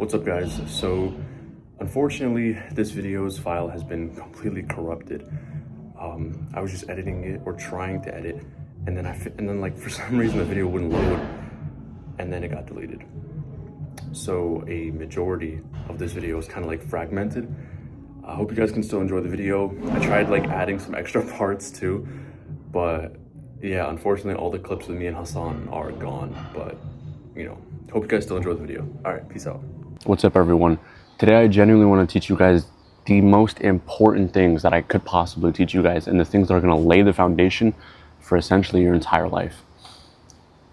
What's up, guys? So unfortunately this video's file has been completely corrupted. I was just editing it or trying to edit, and then like for some reason the video wouldn't load, and then it got deleted. So a majority of this video is kind of like fragmented. I hope you guys can still enjoy the video. I tried like adding some extra parts too, but yeah, unfortunately all the clips with me and Hassan are gone. But you know, hope you guys still enjoy the video. All right, peace out. What's up, everyone? Today I genuinely want to teach you guys the most important things that I could possibly teach you guys, and the things that are going to lay the foundation for essentially your entire life.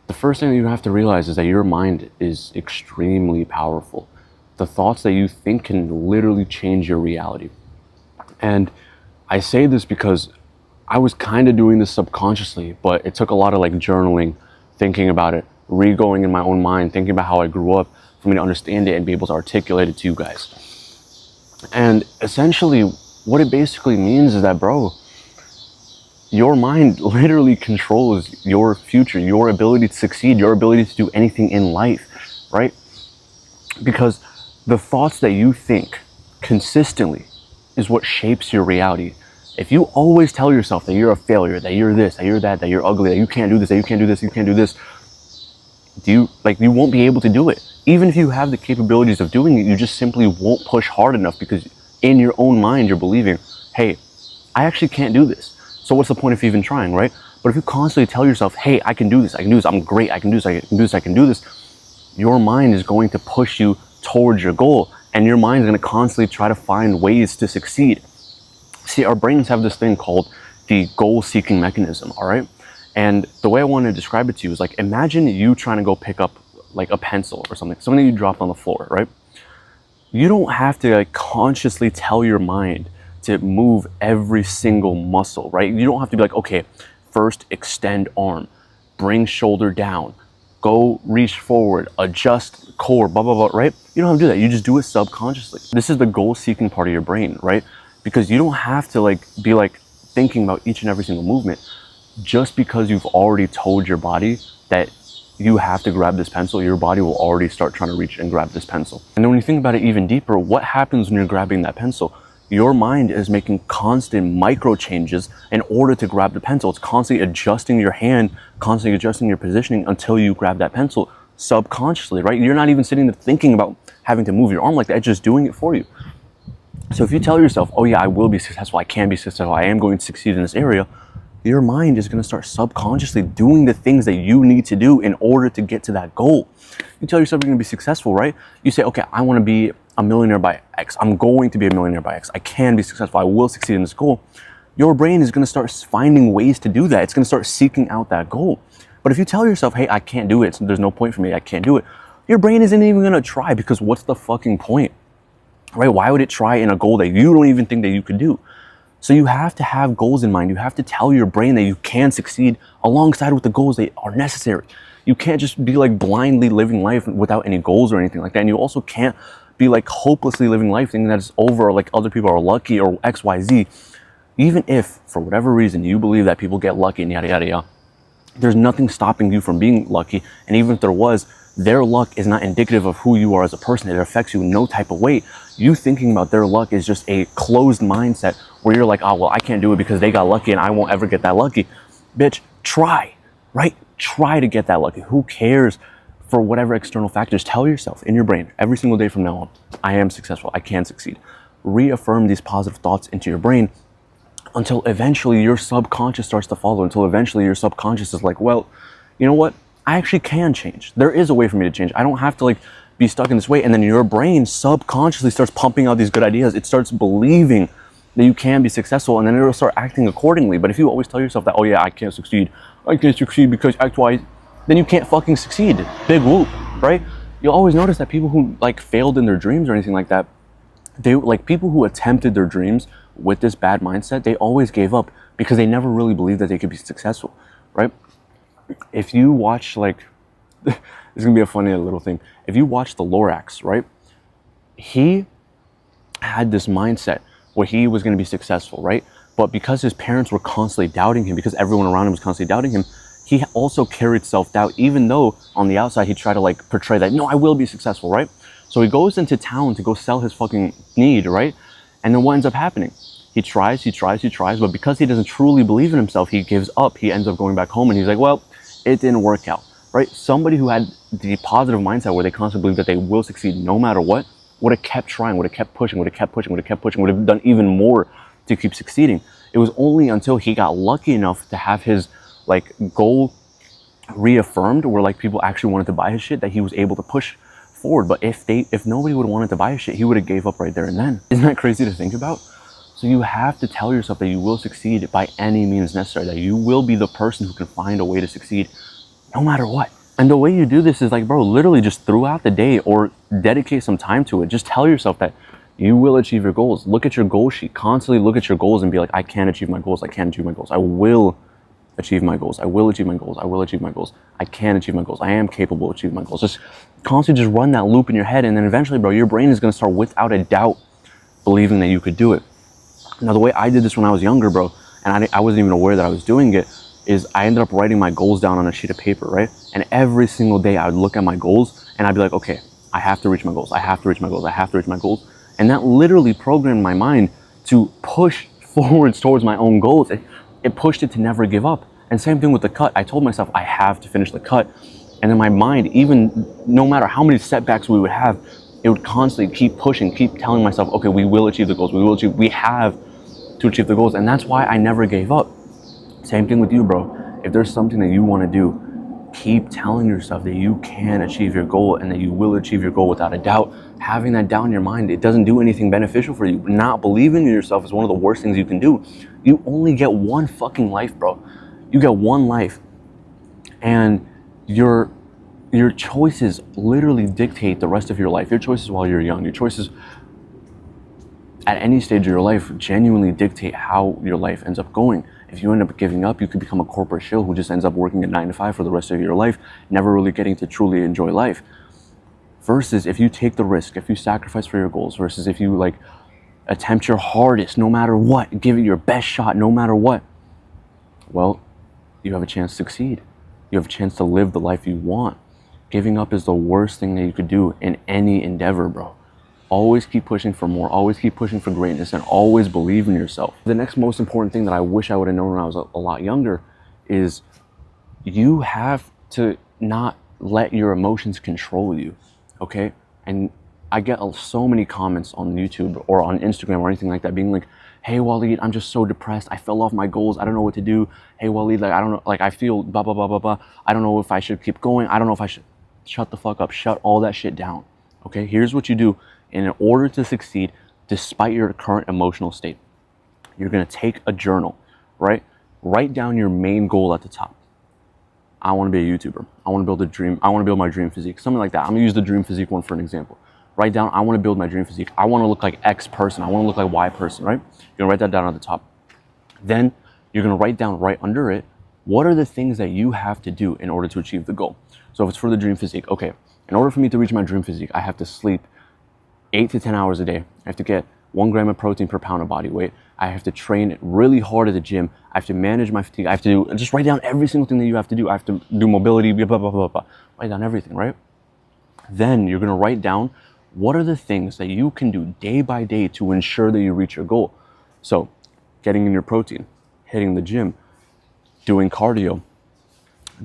The first thing that you have to realize is that your mind is extremely powerful. The thoughts that you think can literally change your reality. And I say this because I was kind of doing this subconsciously, but it took a lot of like journaling, thinking about it, re-going in my own mind, thinking about how I grew up, for me to understand it and be able to articulate it to you guys. And essentially what it basically means is that, bro, your mind literally controls your future, your ability to succeed, your ability to do anything in life, right? Because the thoughts that you think consistently is what shapes your reality. If you always tell yourself that you're a failure, that you're this, that you're that you're ugly, that you can't do this, that you can't do this, you can't do this, you won't be able to do it. Even if you have the capabilities of doing it, you just simply won't push hard enough, because in your own mind you're believing, hey, I actually can't do this. So what's the point of even trying, right? But if you constantly tell yourself, hey, I can do this, I'm great, I can do this, I can do this, I can do this, your mind is going to push you towards your goal, and your mind is going to constantly try to find ways to succeed. See, our brains have this thing called the goal-seeking mechanism, all right? And the way I want to describe it to you is like, imagine you trying to go pick up like a pencil or something that you dropped on the floor, right? You don't have to like consciously tell your mind to move every single muscle, right? You don't have to be like, okay, first extend arm, bring shoulder down, go reach forward, adjust core, blah, blah, blah, right? You don't have to do that. You just do it subconsciously. This is the goal-seeking part of your brain, right? Because you don't have to like be like thinking about each and every single movement. Just because you've already told your body that you have to grab this pencil, your body will already start trying to reach and grab this pencil. And then when you think about it even deeper, what happens when you're grabbing that pencil? Your mind is making constant micro changes in order to grab the pencil. It's constantly adjusting your hand, constantly adjusting your positioning until you grab that pencil subconsciously, right? You're not even sitting there thinking about having to move your arm like that, it's just doing it for you. So if you tell yourself, oh yeah, I will be successful, I can be successful, I am going to succeed in this area, your mind is going to start subconsciously doing the things that you need to do in order to get to that goal. You tell yourself you're going to be successful, right? You say, okay, I want to be a millionaire by X. I'm going to be a millionaire by X. I can be successful. I will succeed in this goal. Your brain is going to start finding ways to do that. It's going to start seeking out that goal. But if you tell yourself, hey, I can't do it, so there's no point for me, I can't do it, your brain isn't even going to try, because what's the fucking point, right? Why would it try in a goal that you don't even think that you could do? So you have to have goals in mind. You have to tell your brain that you can succeed alongside with the goals that are necessary. You can't just be like blindly living life without any goals or anything like that. And you also can't be like hopelessly living life thinking that it's over, or like other people are lucky or X, Y, Z. Even if for whatever reason you believe that people get lucky and yada, yada, yada, there's nothing stopping you from being lucky. And even if there was, their luck is not indicative of who you are as a person. It affects you in no type of way. You thinking about their luck is just a closed mindset where you're like, oh, well, I can't do it because they got lucky and I won't ever get that lucky. Bitch, try, right? Try to get that lucky. Who cares for whatever external factors? Tell yourself in your brain every single day from now on, I am successful, I can succeed. Reaffirm these positive thoughts into your brain until eventually your subconscious starts to follow, until eventually your subconscious is like, well, you know what? I actually can change. There is a way for me to change. I don't have to like be stuck in this way. And then your brain subconsciously starts pumping out these good ideas. It starts believing that you can be successful, and then it'll start acting accordingly. But if you always tell yourself that, oh yeah, I can't succeed because X, Y, then you can't fucking succeed. Big whoop, right? You'll always notice that people who like failed in their dreams or anything like that, they like people who attempted their dreams with this bad mindset, they always gave up because they never really believed that they could be successful, right? If you watch like, this is gonna be a funny little thing. If you watch the Lorax, right? He had this mindset where he was gonna be successful, right? But because his parents were constantly doubting him, because everyone around him was constantly doubting him, he also carried self-doubt, even though on the outside he tried to like portray that, no, I will be successful, right? So he goes into town to go sell his fucking need, right? And then what ends up happening? He tries, but because he doesn't truly believe in himself, he gives up. He ends up going back home and he's like, well, it didn't work out, right? Somebody who had the positive mindset where they constantly believe that they will succeed no matter what, would have kept trying, would have kept pushing, would have done even more to keep succeeding. It was only until he got lucky enough to have his like goal reaffirmed, where like people actually wanted to buy his shit, that he was able to push forward. But if nobody would have wanted to buy his shit, he would have gave up right there and then. Isn't that crazy to think about? So you have to tell yourself that you will succeed by any means necessary, that you will be the person who can find a way to succeed no matter what. And the way you do this is like, bro, literally just throughout the day or dedicate some time to it. Just tell yourself that you will achieve your goals. Look at your goal sheet, constantly look at your goals and be like, I can achieve my goals. I can achieve my goals. I will achieve my goals. I will achieve my goals. I will achieve my goals. I can achieve my goals. I am capable of achieving my goals. Just constantly just run that loop in your head. And then eventually, bro, your brain is going to start without a doubt believing that you could do it. Now, the way I did this when I was younger, bro, and I wasn't even aware that I was doing it, is I ended up writing my goals down on a sheet of paper, right? And every single day I would look at my goals and I'd be like, okay, I have to reach my goals. I have to reach my goals. I have to reach my goals. And that literally programmed my mind to push forwards towards my own goals. It pushed it to never give up. And same thing with the cut. I told myself I have to finish the cut. And then my mind, even no matter how many setbacks we would have, it would constantly keep pushing, keep telling myself, okay, we will achieve the goals. We have to achieve the goals. And that's why I never gave up. Same thing with you, bro. If there's something that you want to do, keep telling yourself that you can achieve your goal and that you will achieve your goal without a doubt. Having that doubt in your mind, it doesn't do anything beneficial for you. Not believing in yourself is one of the worst things you can do. You only get one fucking life, bro. You get one life. And your choices literally dictate the rest of your life. Your choices while you're young, your choices at any stage of your life genuinely dictate how your life ends up going. If you end up giving up, you could become a corporate shill who just ends up working at 9 to 5 for the rest of your life, never really getting to truly enjoy life. Versus if you take the risk, if you sacrifice for your goals, versus if you like attempt your hardest no matter what, give it your best shot no matter what, well, you have a chance to succeed. You have a chance to live the life you want. Giving up is the worst thing that you could do in any endeavor, bro. Always keep pushing for more, always keep pushing for greatness, and always believe in yourself. The next most important thing that I wish I would have known when I was a lot younger is you have to not let your emotions control you, okay? And I get so many comments on YouTube or on Instagram or anything like that being like, hey Waleed, I'm just so depressed. I fell off my goals. I don't know what to do. Hey Waleed, like I don't know, like I feel blah, blah, blah, blah, blah. I don't know if I should keep going. I don't know if I should. Shut the fuck up. Shut all that shit down, okay? Here's what you do. In order to succeed, despite your current emotional state, you're gonna take a journal, right? Write down your main goal at the top. I wanna be a YouTuber. I wanna build a dream. I wanna build my dream physique, something like that. I'm gonna use the dream physique one for an example. Write down, I wanna build my dream physique. I wanna look like X person. I wanna look like Y person, right? You're gonna write that down at the top. Then you're gonna write down right under it, what are the things that you have to do in order to achieve the goal? So if it's for the dream physique, okay, in order for me to reach my dream physique, I have to sleep 8 to 10 hours a day. I have to get 1 gram of protein per pound of body weight. I have to train really hard at the gym. I have to manage my fatigue. I have to just write down every single thing that you have to do. I have to do mobility, blah, blah, blah, blah, blah. Write down everything, right? Then you're gonna write down what are the things that you can do day by day to ensure that you reach your goal. So getting in your protein, hitting the gym, doing cardio,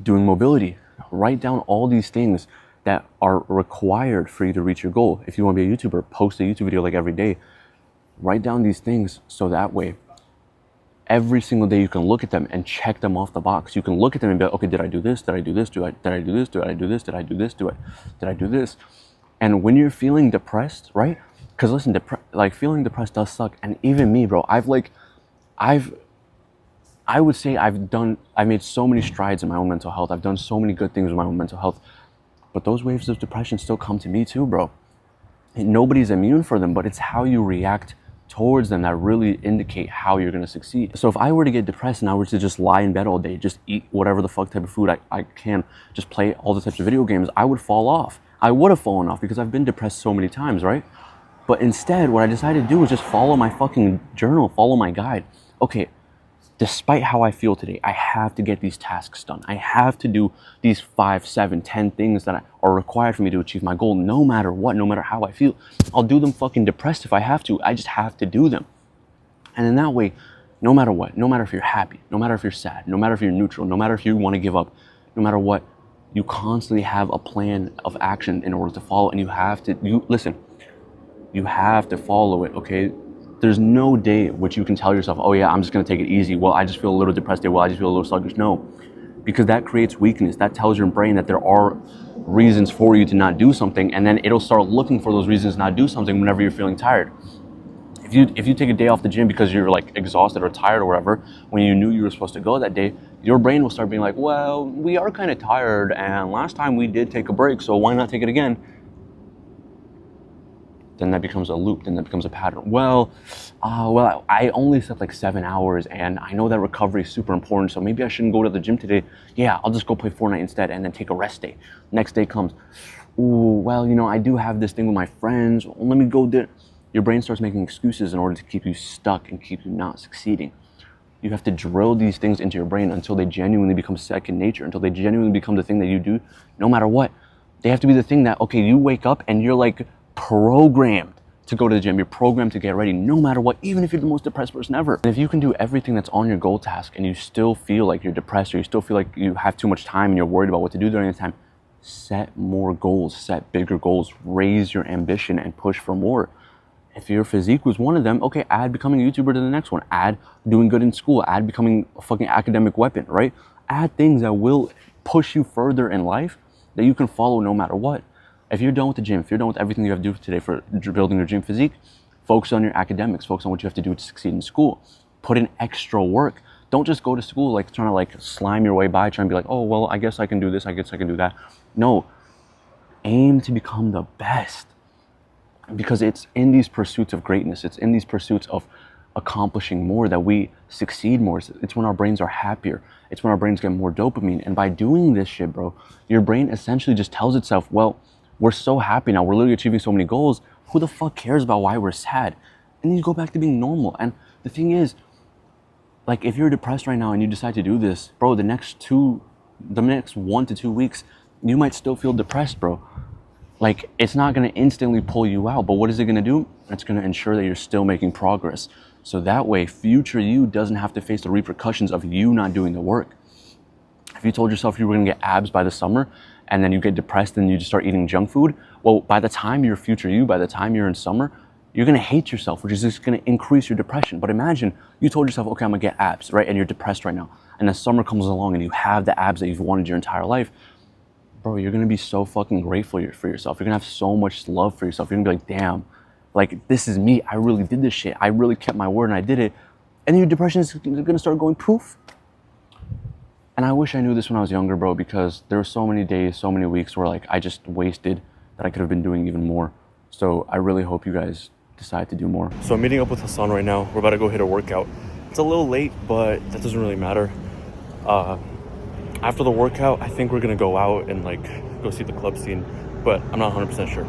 doing mobility. Write down all these things that are required for you to reach your goal. If you want to be a YouTuber, post a YouTube video like every day. Write down these things so that way, every single day you can look at them and check them off the box. You can look at them and be like, okay, did I do this? Did I do this? Did I do this? Did I do this? Did I do this? Did I do this? And when you're feeling depressed, right? Because listen, feeling depressed does suck. And even me, bro, I would say I've made so many strides in my own mental health. I've done so many good things with my own mental health. But those waves of depression still come to me too, bro. And nobody's immune for them, but it's how you react towards them that really indicate how you're gonna succeed. So if I were to get depressed and I were to just lie in bed all day, just eat whatever the fuck type of food I can, just play all the types of video games, I would fall off. I would have fallen off because I've been depressed so many times, right? But instead, what I decided to do was just follow my fucking journal, follow my guide. Okay, despite how I feel today, I have to get these tasks done. I have to do these 5, 7, 10 things that are required for me to achieve my goal, no matter what, no matter how I feel. I'll do them fucking depressed if I have to. I just have to do them. And in that way, no matter what, no matter if you're happy, no matter if you're sad, no matter if you're neutral, no matter if you want to give up, no matter what, you constantly have a plan of action in order to follow, and you have to follow it, okay? There's no day which you can tell yourself, oh yeah, I'm just gonna take it easy. Well, I just feel a little depressed today. Well, I just feel a little sluggish. No, because that creates weakness. That tells your brain that there are reasons for you to not do something, and then it'll start looking for those reasons to not do something whenever you're feeling tired. If you take a day off the gym because you're like exhausted or tired or whatever, when you knew you were supposed to go that day, your brain will start being like, well, we are kind of tired, and last time we did take a break, so why not take it again? Then that becomes a loop, then that becomes a pattern. Well, I only slept like 7 hours, and I know that recovery is super important, so maybe I shouldn't go to the gym today. Yeah, I'll just go play Fortnite instead and then take a rest day. Next day comes, ooh, well, I do have this thing with my friends. Well, let me go there. Your brain starts making excuses in order to keep you stuck and keep you not succeeding. You have to drill these things into your brain until they genuinely become second nature, until they genuinely become the thing that you do no matter what. They have to be the thing that, okay, you wake up and you're like programmed to go to the gym. You're programmed to get ready no matter what, even if you're the most depressed person ever. And if you can do everything that's on your goal task and you still feel like you're depressed, or you still feel like you have too much time and you're worried about what to do during the time, set more goals, set bigger goals, raise your ambition and push for more. If your physique was one of them, okay, add becoming a YouTuber to the next one. Add doing good in school. Add becoming a fucking academic weapon, right? Add things that will push you further in life that you can follow no matter what. If you're done with the gym, if you're done with everything you have to do today for building your dream physique, focus on your academics. Focus on what you have to do to succeed in school. Put in extra work. Don't just go to school like trying to like slime your way by, trying to be like, oh, well, I guess I can do this. I guess I can do that. No, aim to become the best. Because it's in these pursuits of greatness, it's in these pursuits of accomplishing more that we succeed more. It's when our brains are happier. It's when our brains get more dopamine. And by doing this shit, bro, your brain essentially just tells itself, well, we're so happy now. We're literally achieving so many goals. Who the fuck cares about why we're sad? And then you go back to being normal. And the thing is, like, if you're depressed right now and you decide to do this, bro, the next 1 to 2 weeks, you might still feel depressed, bro. Like, it's not going to instantly pull you out, but what is it going to do? It's going to ensure that you're still making progress. So that way, future you doesn't have to face the repercussions of you not doing the work. If you told yourself you were going to get abs by the summer, and then you get depressed and you just start eating junk food, well, by the time you're future you, by the time you're in summer, you're going to hate yourself, which is just going to increase your depression. But imagine you told yourself, okay, I'm going to get abs, right? And you're depressed right now. And then summer comes along and you have the abs that you've wanted your entire life. Bro, you're gonna be so fucking grateful for yourself. You're gonna have so much love for yourself. You're gonna be like, damn, like, this is me. I really did this shit. I really kept my word and I did it. And then your depression is gonna start going poof. And I wish I knew this when I was younger, bro, because there were so many days, so many weeks where like I just wasted that I could have been doing even more. So I really hope you guys decide to do more. So I'm meeting up with Hassan right now. We're about to go hit a workout. It's a little late, but that doesn't really matter. After the workout, I think we're gonna go out and like go see the club scene, but I'm not 100% sure.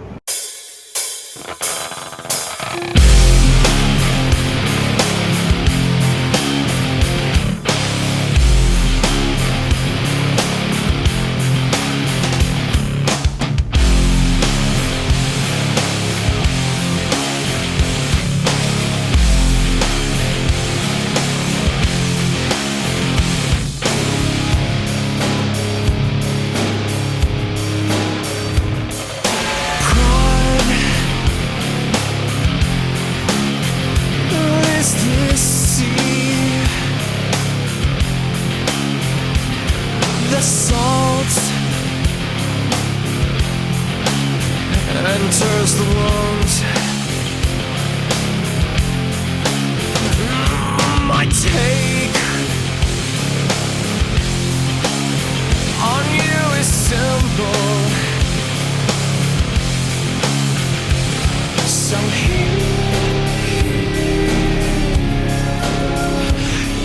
The salt enters the wound. My take on you is simple. So here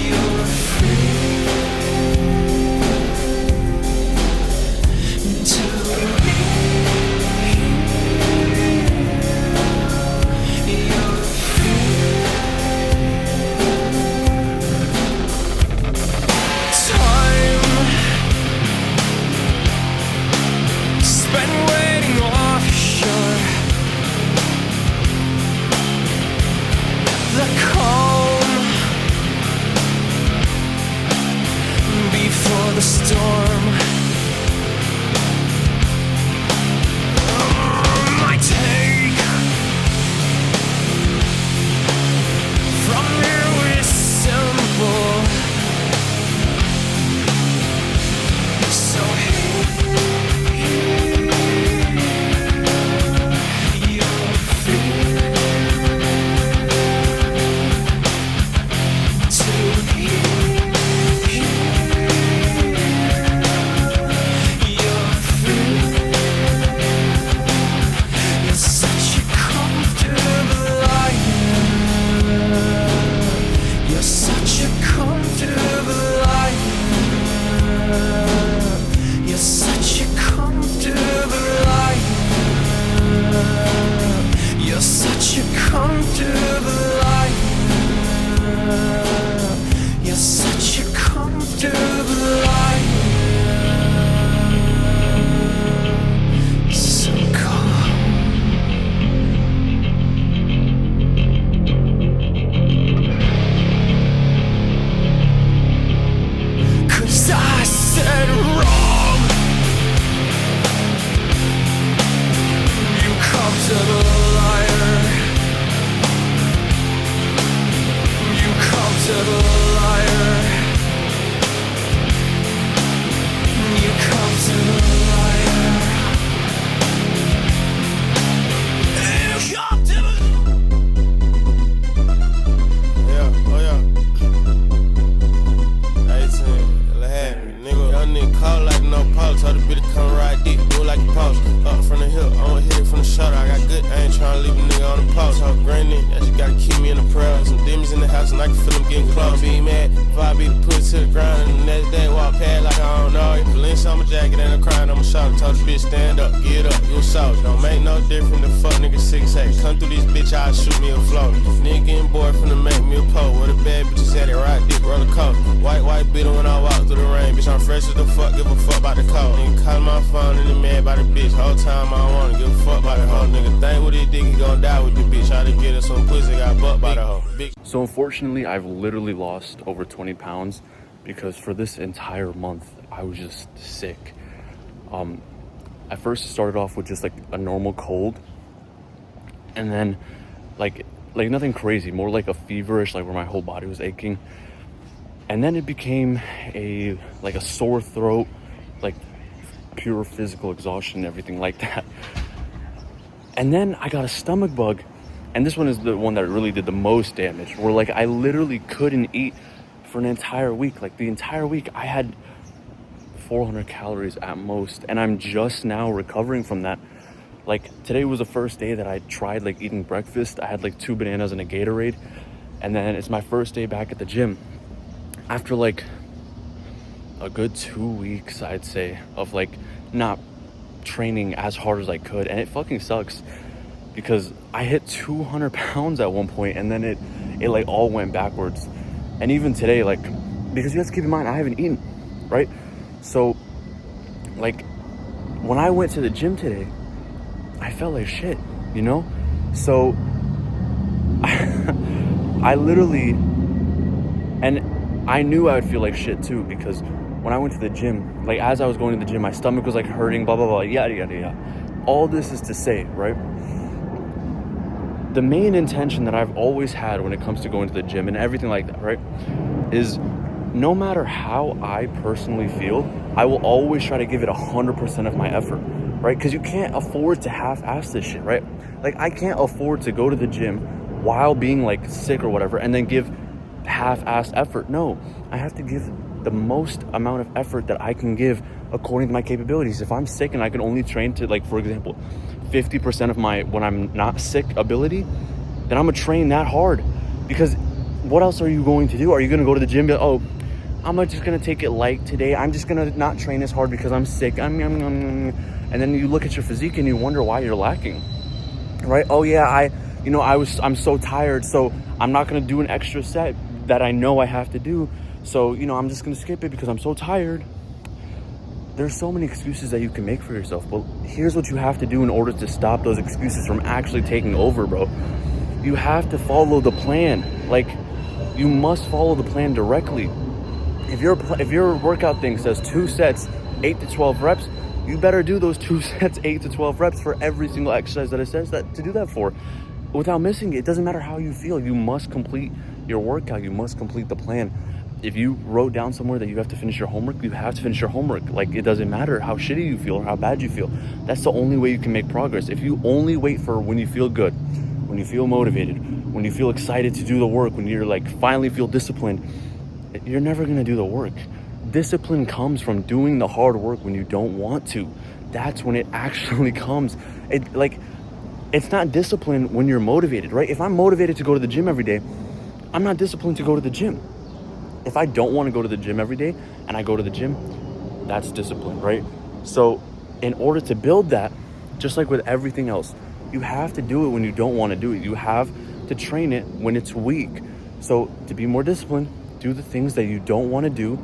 you're free. mean? That you gotta keep me in the prayer. Some demons in the house and I can feel them getting close. Be mad if I be put to the ground and the next day walk past like I don't know you. Valencia on my jacket and I'm crying on my shoulder. Told the bitch stand up, get up, you a soldier. Don't make no difference than fuck nigga 6'8". Come through this bitch, I'll shoot me a float. Nigga getting bored finna make me a pole. Where the bad bitches at it, right dick, roller coat. White beater when I walk through the rain. Bitch, I'm fresh as the fuck, give a fuck about the cold. Nigga call my phone and the man by the bitch. Whole time I don't wanna give a fuck about the hoe. Nigga think with his dick, he gon' die with the bitch. Try to get us some pussy, got bucked by the hoe. Big. So unfortunately, I've literally lost over 20 pounds because for this entire month, I was just sick. I first started off with just like a normal cold, and then like nothing crazy, more like a feverish, like where my whole body was aching. And then it became a sore throat, like pure physical exhaustion and everything like that. And then I got a stomach bug, and this one is the one that really did the most damage, where like I literally couldn't eat for an entire week. Like the entire week I had 400 calories at most, and I'm just now recovering from that. Like today was the first day that I tried like eating breakfast. I had like 2 bananas and a Gatorade, and then it's my first day back at the gym after like a good 2 weeks, I'd say, of like not training as hard as I could. And it fucking sucks because I hit 200 pounds at one point, and then it like all went backwards. And even today, like, because you have to keep in mind I haven't eaten, right? So like when I went to the gym today, I felt like shit, you know? So I literally, and I knew I would feel like shit too, because when I went to the gym, like as I was going to the gym, my stomach was like hurting, blah, blah, blah, yada, yada, yada. All this is to say, right? The main intention that I've always had when it comes to going to the gym and everything like that, right, is no matter how I personally feel, I will always try to give it 100% of my effort, right? Because you can't afford to half-ass this shit, right? Like I can't afford to go to the gym while being like sick or whatever and then give half-assed effort. No, I have to give the most amount of effort that I can give according to my capabilities. If I'm sick and I can only train to, like, for example, 50% of my when I'm not sick ability, then I'm gonna train that hard. Because what else are you going to do? Are you gonna go to the gym and be like, oh, I'm just gonna take it light today, I'm just gonna not train as hard because I'm sick, and then you look at your physique and you wonder why you're lacking, right? Oh yeah, I'm so tired, so I'm not gonna do an extra set that I know I have to do, so I'm just gonna skip it because I'm so tired. There's so many excuses that you can make for yourself, but here's what you have to do in order to stop those excuses from actually taking over, bro. You have to follow the plan. Like, you must follow the plan directly. If your workout thing says 2 sets, 8 to 12 reps, you better do those 2 sets, 8 to 12 reps for every single exercise that it says that to do that for, without missing it. It doesn't matter how you feel. You must complete your workout. You must complete the plan. If you wrote down somewhere that you have to finish your homework, you have to finish your homework. Like, it doesn't matter how shitty you feel or how bad you feel. That's the only way you can make progress. If you only wait for when you feel good, when you feel motivated, when you feel excited to do the work, when you're like finally feel disciplined, you're never gonna do the work. Discipline comes from doing the hard work when you don't want to. That's when it actually comes. It's not discipline when you're motivated, right? If I'm motivated to go to the gym every day, I'm not disciplined to go to the gym. If I don't want to go to the gym every day and I go to the gym, that's discipline, right? So in order to build that, just like with everything else, you have to do it when you don't want to do it. You have to train it when it's weak. So to be more disciplined, do the things that you don't want to do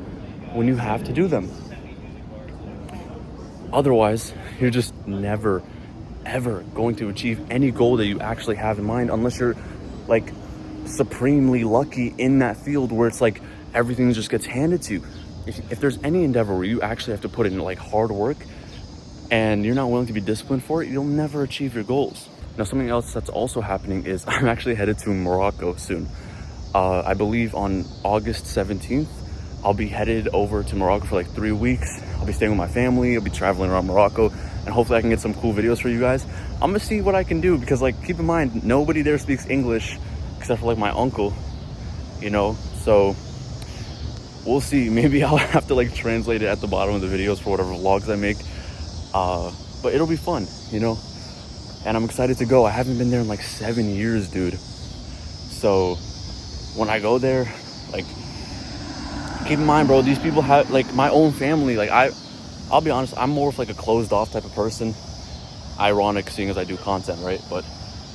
when you have to do them. Otherwise, you're just never, ever going to achieve any goal that you actually have in mind, unless you're like supremely lucky in that field where it's like everything just gets handed to you. If there's any endeavor where you actually have to put in like hard work and you're not willing to be disciplined for it, you'll never achieve your goals. Now, something else that's also happening is I'm actually headed to Morocco soon. I believe on August 17th, I'll be headed over to Morocco for like 3 weeks. I'll be staying with my family. I'll be traveling around Morocco, and hopefully I can get some cool videos for you guys. I'm gonna see what I can do, because like, keep in mind, nobody there speaks English except for like my uncle, so we'll see. Maybe I'll have to like translate it at the bottom of the videos for whatever vlogs I make, but it'll be fun, and I'm excited to go. I haven't been there in like 7 years, dude. So when I go there, like, keep in mind, bro, these people have, like, my own family. Like, I'll be honest, I'm more of like a closed off type of person. Ironic, seeing as I do content, right? But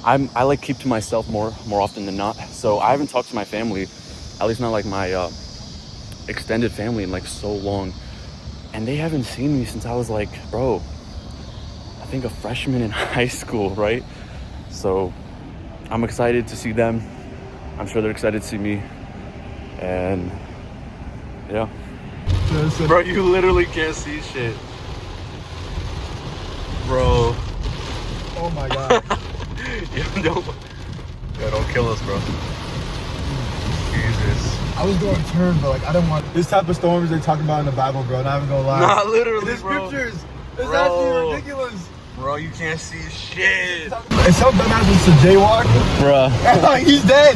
I like keep to myself more often than not. So I haven't talked to my family, at least not like my extended family, in like so long. And they haven't seen me since I was like, bro, I think a freshman in high school, right? So I'm excited to see them. I'm sure they're excited to see me. And yeah. Bro, you literally can't see shit. Bro. Oh my god. Don't kill us, bro. Jesus. I was going to turn, but like I don't want this type of storms they talk about in the Bible, bro. Not even gonna lie. Nah, literally, There's bro. scriptures. It's Bro. actually ridiculous. Bro, you can't see shit. If some dumbass was to jaywalk, Bruh. he's dead.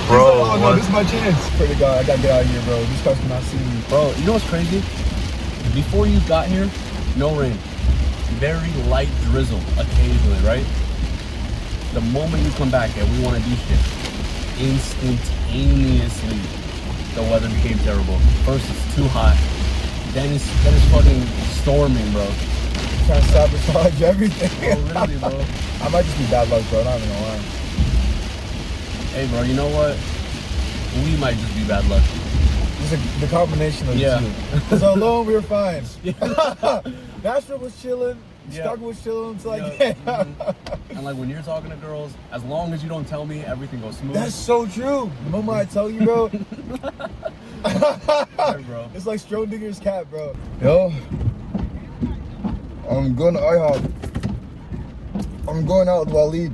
Bro, He's like, oh no, what? this is my chance. Pray to God, I gotta get out of here, bro. These cars cannot see me. Bro, you know what's crazy? Before you got here, no rain. Very light drizzle occasionally, right? The moment you come back and we want to do shit, instantaneously the weather became terrible. First it's too hot, then it's fucking storming, bro. Trying to sabotage everything. Bro, literally, bro. I might just be bad luck, bro. Not even gonna lie. Hey, bro, you know what? We might just be bad luck. It's the combination of Yeah. the two. Because alone we were fine. Nashville was chilling. Yeah. Chicago was chilling. It's like, Yeah. And like when you're talking to girls, as long as you don't tell me, everything goes smooth. That's so true. The moment I tell you, bro. Yeah, bro. It's like Schrodinger's cat, bro. Yo, I'm going to IHOP. I'm going out with Waleed.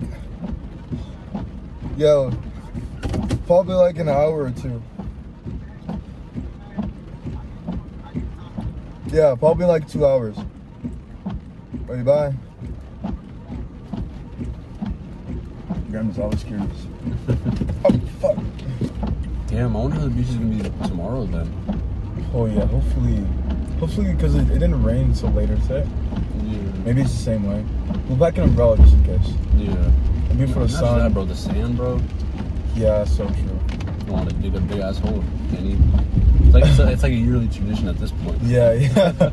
Yo, probably like an hour or two. Yeah, probably like 2 hours. Wait, bye. Grandma's always curious. Oh, fuck. Damn, I wonder how the beach is gonna be tomorrow then. Oh yeah, hopefully because it didn't rain until later today. Yeah. Maybe it's the same way. We'll pack an umbrella just in case. Yeah. Maybe for the Imagine sun. that, bro. The sand, bro. Yeah, so true. You want to dig a big ass hole. It's like a yearly tradition at this point. Yeah, yeah.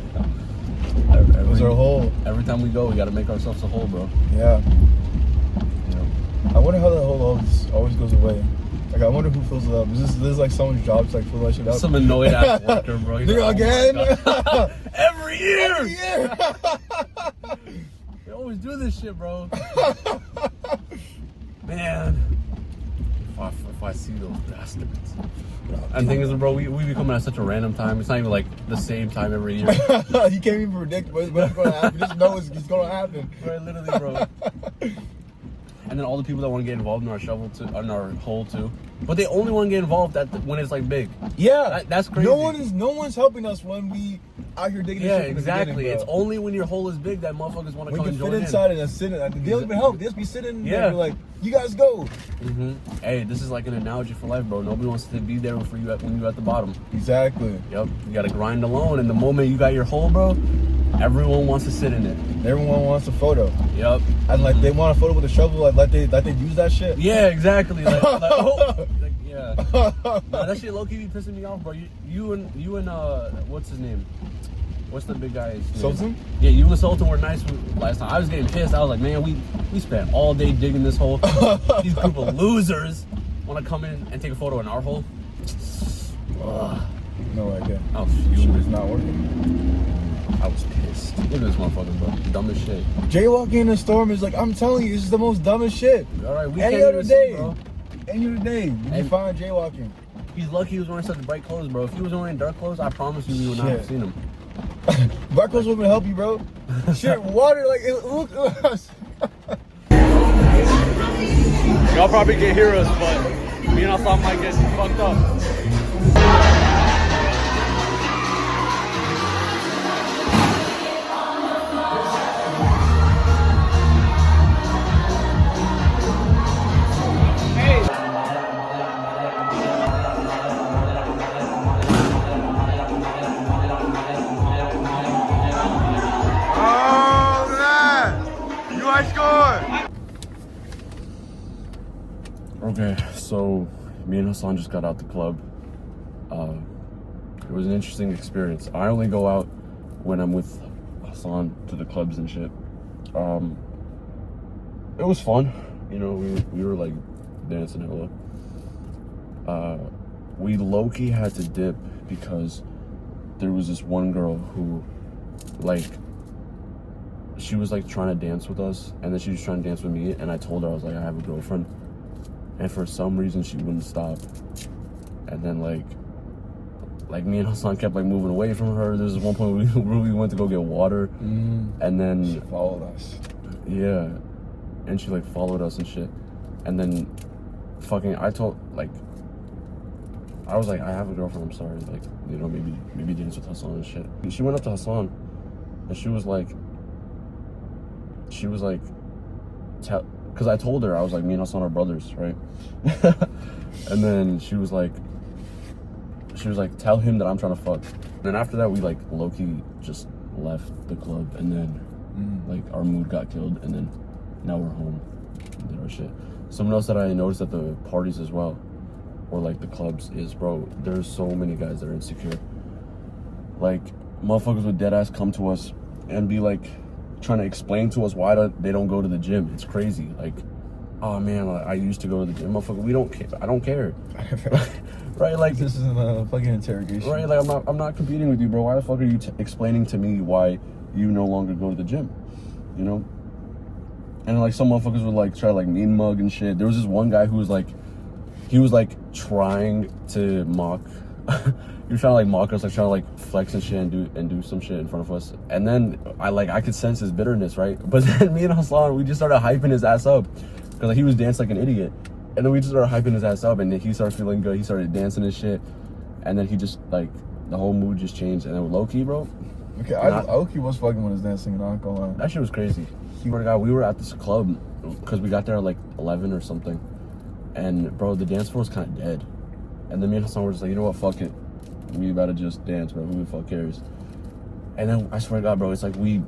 It was our hole. Every time we go, we gotta make ourselves a hole, bro. Yeah. You know? I wonder how that hole always goes away. Like, I wonder who fills it up. Is this like someone's job to like fill that shit up? Some annoyed ass worker, bro. He's Nigga, like, again? "Oh my God." Every year. Every year. They always do this shit, bro. Man. If I see those bastards. And the thing is, bro, we be coming at such a random time. It's not even like the same time every year. You can't even predict what's going to happen. You just know it's going to happen. Right, literally, bro. And then all the people that want to get involved in our our hole too, but they only want to get involved when it's like big. Yeah, That's crazy. No one's helping us when we out here digging. Yeah, this shit from the exactly. beginning, It's bro. only when your hole is big that motherfuckers want to We come can and fit join inside and sit in. They don't even help. They just be sitting. Yeah. Yeah. Like, you guys go. Mm-hmm. Hey, this is like an analogy for life, bro. Nobody wants to be there for you when you're at the bottom. Exactly. Yep. You gotta grind alone, and the moment you got your hole, bro, everyone wants to sit in it. Everyone wants a photo, Yep. and like they want a photo with a shovel. Like they use that shit. Yeah, exactly. Yeah. Nah, that shit low key be pissing me off, bro. You and what's his name? What's the big guy's name? Sultan? Yeah, you and Sultan were nice last time. I was getting pissed. I was like, man, we spent all day digging this hole. These group of losers want to come in and take a photo in our hole. Ugh. No idea. I was Shit is fuming. not working. I was pissed. Look at this motherfucker, bro. Dumb as shit. Jaywalking in a storm is like, I'm telling you, this is the most dumbest shit. All right, we Any can't other even day. see, bro. Any other day, you And- find jaywalking. He's lucky he was wearing such bright clothes, bro. If he was wearing dark clothes, I promise you we would not have Shit. seen him. Black clothes wouldn't help you, bro. Shit, water, like, look. Y'all probably can't hear us, but me and Assam might get fucked up. Okay, so me and Hassan just got out the club. It was an interesting experience. I only go out when I'm with Hassan to the clubs and shit. It was fun. You know, we were like dancing hella. We low-key had to dip because there was this one girl who, like, she was like trying to dance with us, and then she was trying to dance with me, and I told her, I was like, I have a girlfriend, and for some reason she wouldn't stop. And then like me and Hassan kept like moving away from her. There was one point we went to go get water, and then She followed us. yeah, and she like followed us and shit. And then fucking I told, like, I was like, I have a girlfriend, I'm sorry, like, you know, maybe dance with Hassan and shit. And she went up to Hassan and she was like, because I told her, I was like, me and Hassan are brothers, right? And then she was like, tell him that I'm trying to fuck. And then after that, we like low-key just left the club, and then like our mood got killed, and then now we're home and did our shit. Something else that I noticed at the parties as well, or like the clubs, is, bro, there's so many guys that are insecure. Like, motherfuckers would deadass come to us and be like trying to explain to us why they don't go to the gym. It's crazy. Like, oh man, like, I used to go to the gym. Motherfucker, we don't care. I don't care. Right? Like, This isn't a fucking interrogation. right? Like, I'm not competing with you, bro. Why the fuck are you explaining to me why you no longer go to the gym? You know? And like some motherfuckers would like try to like mean mug and shit. There was this one guy who was like, he was like trying to mock. He was trying to like mock us, like trying to like flex and shit and do some shit in front of us. And then I could sense his bitterness, right? But then me and Hassan, we just started hyping his ass up because like, he was dancing like an idiot. And then we just started hyping his ass up, and then he started feeling good. He started dancing and shit. And then he just like, the whole mood just changed. And then low key, bro. Okay, I low-key was fucking when I was dancing, and I'm not gonna lie. That shit was crazy. We were at this club because we got there at like 11 or something, and bro, the dance floor was kind of dead. And then me and Hassan were just like, you know what, fuck it, we about to just dance, bro. Who the fuck cares? And then I swear to God, bro, it's like we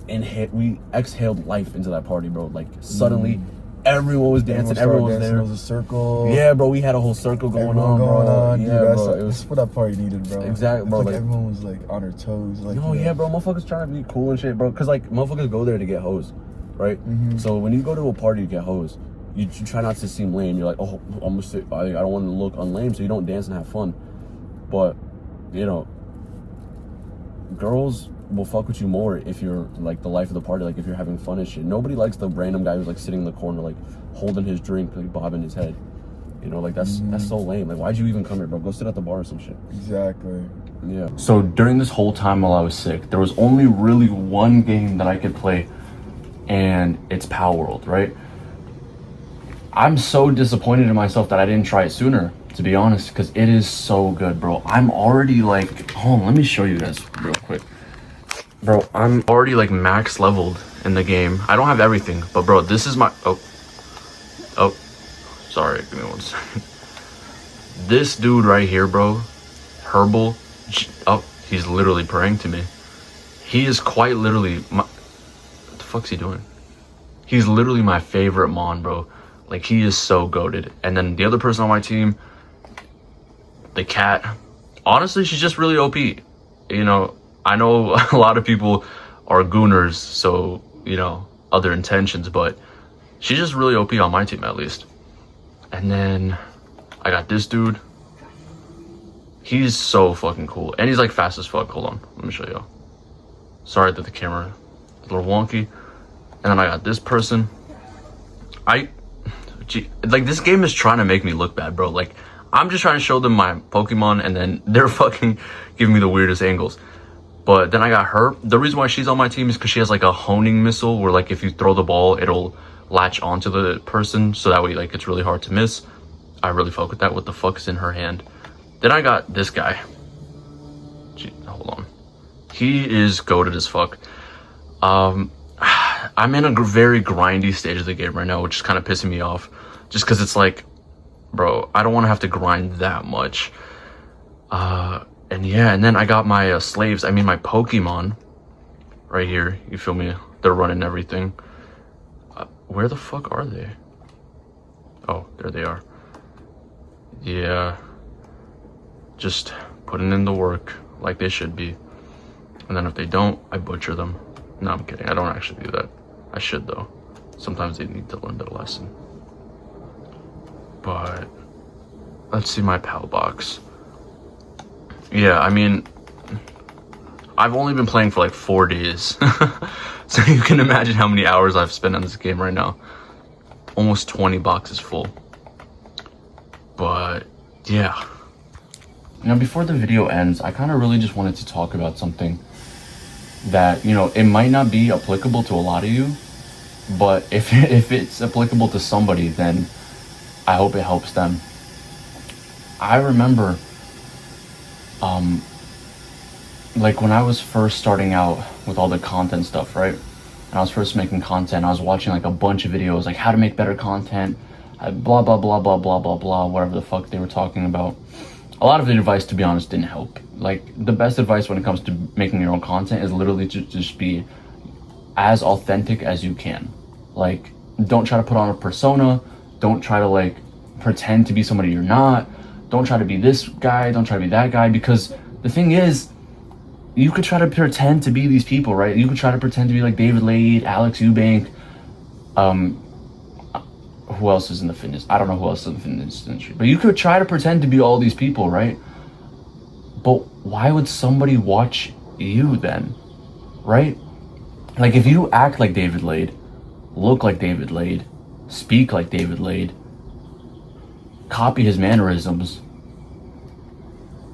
exhaled life into that party, bro. Like suddenly, everyone was dancing, everyone was there. There was a circle. Yeah, bro, we had a whole circle going on, bro. Dude, Yeah, bro, it was that's what that party needed, bro. Exactly, bro, It's like- everyone was like on their toes, like. No, you know. yeah, bro. Motherfuckers trying to be cool and shit, bro. Cause like motherfuckers go there to get hoes, right? So when you go to a party to get hoes, you try not to seem lame. You're like, oh, I don't want to look unlame, so you don't dance and have fun. But you know, girls will fuck with you more if you're like the life of the party, like if you're having fun and shit. Nobody likes the random guy who's like sitting in the corner, like holding his drink, like bobbing his head. You know, like that's so lame. Like, why'd you even come here, bro? Go sit at the bar or some shit. Exactly. Yeah. So during this whole time while I was sick, there was only really one game that I could play, and it's Power World, right? I'm so disappointed in myself that I didn't try it sooner, to be honest, because it is so good, bro. I'm already like, hold on, let me show you guys real quick. Bro, I'm already like max leveled in the game. I don't have everything, but bro, this is my, oh, sorry, give me 1 second. This dude right here, bro, Herbal, oh, he's literally praying to me. He is quite literally what the fuck's he doing? He's literally my favorite Mon, bro. Like, he is so goated. And then the other person on my team, the cat, honestly, she's just really OP. You know, I know a lot of people are gooners, so, you know, other intentions, but she's just really OP on my team, at least. And then I got this dude. He's so fucking cool. And he's like fast as fuck. Hold on, let me show you. Sorry that the camera is a little wonky. And then I got this person. Like, this game is trying to make me look bad, bro. Like, I'm just trying to show them my Pokemon, and then they're fucking giving me the weirdest angles. But then I got her. The reason why she's on my team is because she has like a honing missile where like if you throw the ball, it'll latch onto the person, so that way like it's really hard to miss. I really fuck with that. What the fuck is in her hand? Then I got this guy. Hold on. He is goated as fuck. I'm in a very grindy stage of the game right now, which is kind of pissing me off. Just because it's like, bro, I don't want to have to grind that much. And yeah, and then I got my slaves. I mean, my Pokemon right here. You feel me? They're running everything. Where the fuck are they? Oh, there they are. Yeah. Just putting in the work like they should be. And then if they don't, I butcher them. No, I'm kidding. I don't actually do that. I should, though. Sometimes they need to learn their lesson. But let's see my PAL box. Yeah, I mean, I've only been playing for like 4 days. So you can imagine how many hours I've spent on this game right now. Almost 20 boxes full. But yeah. Now, before the video ends, I kind of really just wanted to talk about something that, you know, it might not be applicable to a lot of you, but if it's applicable to somebody, then I hope it helps them. I remember, like when I was first starting out with all the content stuff, right? And I was first making content, I was watching like a bunch of videos, like how to make better content, blah, blah, blah, blah, blah, blah, blah, whatever the fuck they were talking about. A lot of the advice, to be honest, didn't help. Like, the best advice when it comes to making your own content is literally to just be as authentic as you can. Like, don't try to put on a persona. Don't try to, like, pretend to be somebody you're not. Don't try to be this guy. Don't try to be that guy. Because the thing is, you could try to pretend to be these people, right? You could try to pretend to be, like, David Lade, Alex Eubank, who else is in the fitness? I don't know who else is in the fitness industry. But you could try to pretend to be all these people, right? But why would somebody watch you then, right? Like, if you act like David Lade, look like David Lade, speak like David Lade, copy his mannerisms,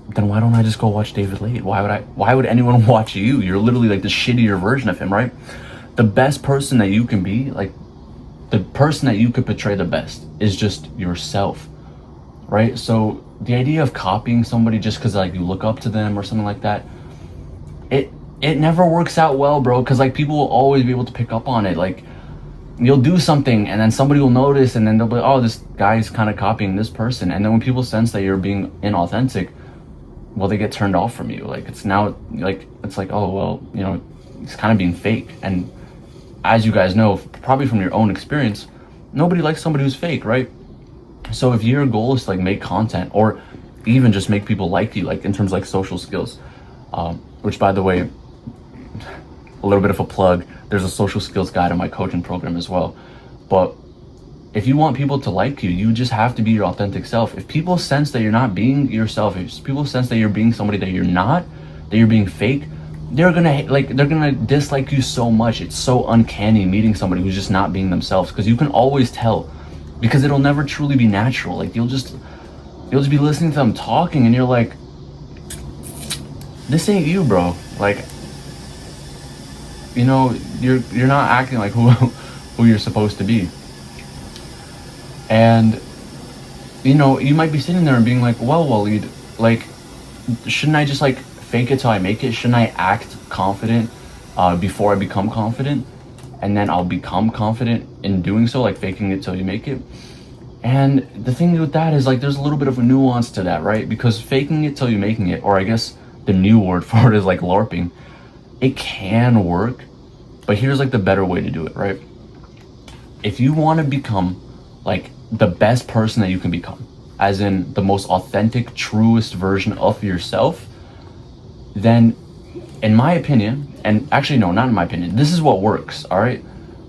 then why don't I just go watch David Lade? Why would anyone watch you? You're literally like the shittier version of him, right? The best person that you can be, like, the person that you could portray the best is just yourself, right? So the idea of copying somebody just because like you look up to them or something like that, it never works out well, bro, because like people will always be able to pick up on it. Like, you'll do something and then somebody will notice and then they'll be like, oh, this guy's kind of copying this person. And then when people sense that you're being inauthentic, well, they get turned off from you. Like, it's now like, it's like, oh, well, you know, it's kind of being fake. And as you guys know, probably from your own experience, nobody likes somebody who's fake, right? So if your goal is to like make content or even just make people like you, like in terms of like social skills, which by the way, a little bit of a plug, there's a social skills guide in my coaching program as well. But if you want people to like you, you just have to be your authentic self. If people sense that you're not being yourself, if people sense that you're being somebody that you're not, that you're being fake, they're gonna dislike you so much. It's so uncanny meeting somebody who's just not being themselves, because you can always tell, because it'll never truly be natural. Like, you'll just be listening to them talking and you're like, this ain't you, bro. Like, you know, you're not acting like who you're supposed to be. And you know, you might be sitting there and being like, well, Waleed, like, shouldn't I just like fake it till I make it? Shouldn't I act confident before I become confident, and then I'll become confident in doing so, like faking it till you make it? And the thing with that is, like, there's a little bit of a nuance to that, right? Because faking it till you're making it, or I guess the new word for it is like LARPing, it can work, but here's like the better way to do it, right? If you want to become like the best person that you can become, as in the most authentic, truest version of yourself, then in my opinion, and actually no, not in my opinion, this is what works, all right?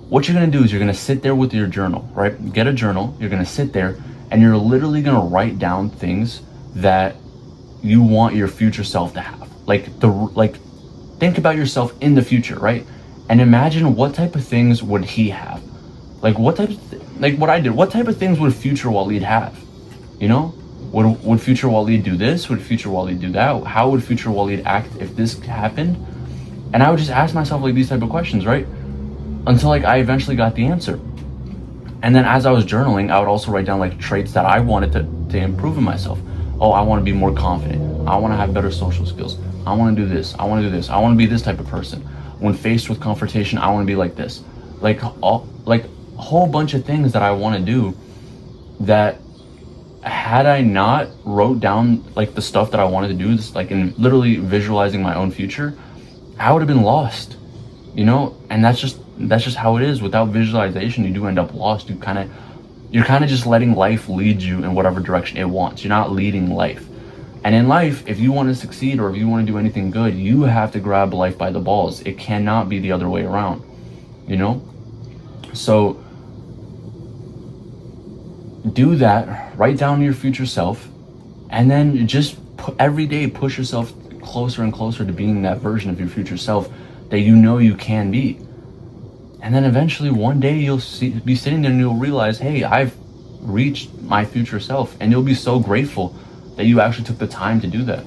What you're gonna do is you're gonna sit there with your journal, right? Get a journal, you're gonna sit there and you're literally gonna write down things that you want your future self to have. Like, think about yourself in the future, right? And imagine what type of things would he have? Like, what type of, like what I did, what type of things would future Waleed have? You know? Would future Waleed do this? Would future Waleed do that? How would future Waleed act if this happened? And I would just ask myself like these type of questions, right? Until like I eventually got the answer. And then as I was journaling, I would also write down like traits that I wanted to improve in myself. Oh, I want to be more confident. I want to have better social skills. I want to do this. I want to do this. I want to be this type of person. When faced with confrontation, I want to be like this. Like a whole bunch of things that I want to do that, had I not wrote down like the stuff that I wanted to do, this, like in literally visualizing my own future, I would have been lost, you know? And that's just how it is. Without visualization, you do end up lost. You kind of You're kind of just letting life lead you in whatever direction it wants. You're not leading life. And in life, if you want to succeed or if you want to do anything good, you have to grab life by the balls. It cannot be the other way around, you know? So do that, write down your future self, and then just every day push yourself closer and closer to being that version of your future self that you know you can be. And then eventually one day you'll be sitting there and you'll realize, hey, I've reached my future self, and you'll be so grateful that you actually took the time to do that.